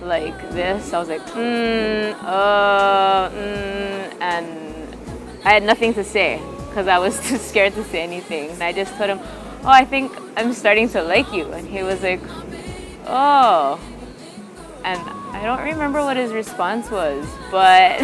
like this. I was like, and I had nothing to say because I was too scared to say anything. And I just told him, oh, I think I'm starting to like you. And he was like, oh. And I don't remember what his response was, but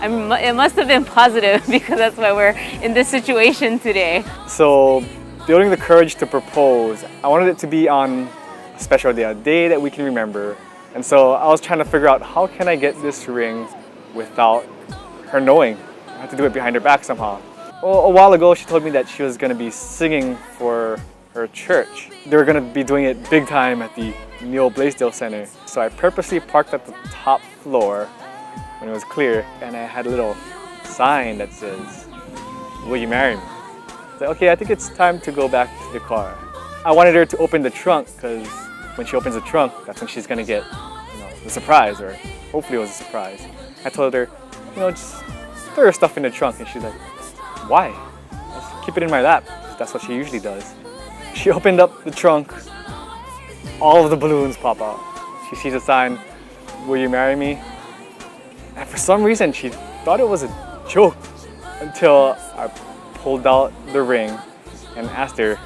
it must have been positive because that's why we're in this situation today. So, building the courage to propose, I wanted it to be on a special day, a day that we can remember. And so I was trying to figure out, how can I get this ring without her knowing? I had to do it behind her back somehow. Well, a while ago, she told me that she was going to be singing for her church. They were going to be doing it big time at the Neil Blaisdell Center. So I purposely parked at the top floor when it was clear, and I had a little sign that says, "Will you marry me?" I was like, okay, I think it's time to go back to the car. I wanted her to open the trunk because when she opens the trunk, that's when she's going to get, the surprise, or hopefully it was a surprise. I told her, just throw your stuff in the trunk, and she's like, why? Just keep it in my lap. That's what she usually does. She opened up the trunk, all of the balloons pop out. She sees a sign, "Will you marry me?" And for some reason, she thought it was a joke until I pulled out the ring and asked her,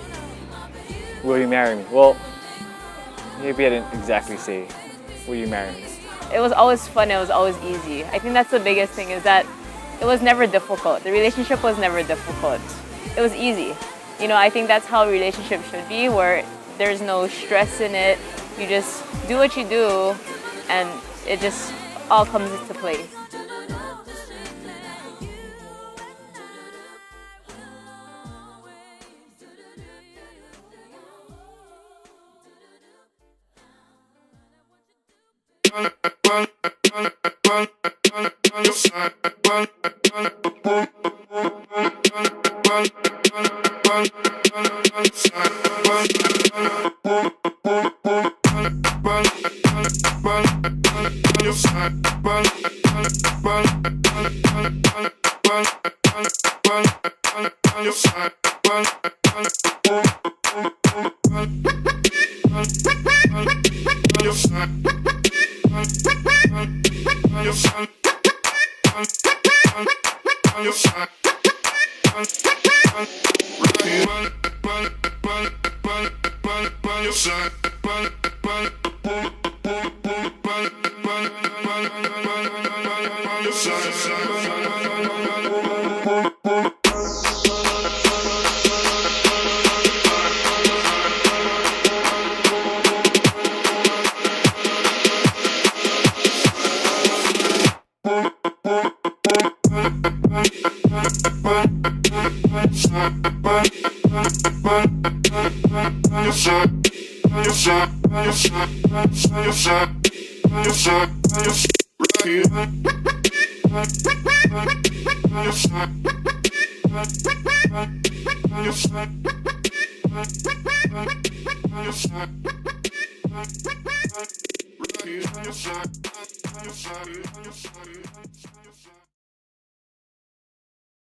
"Will you marry me?" Well, maybe I didn't exactly say, "Will you marry me?" It was always fun, it was always easy. I think that's the biggest thing, is that it was never difficult. The relationship was never difficult. It was easy. I think that's how a relationship should be, where there's no stress in it. You just do what you do, and it just all comes into place. You're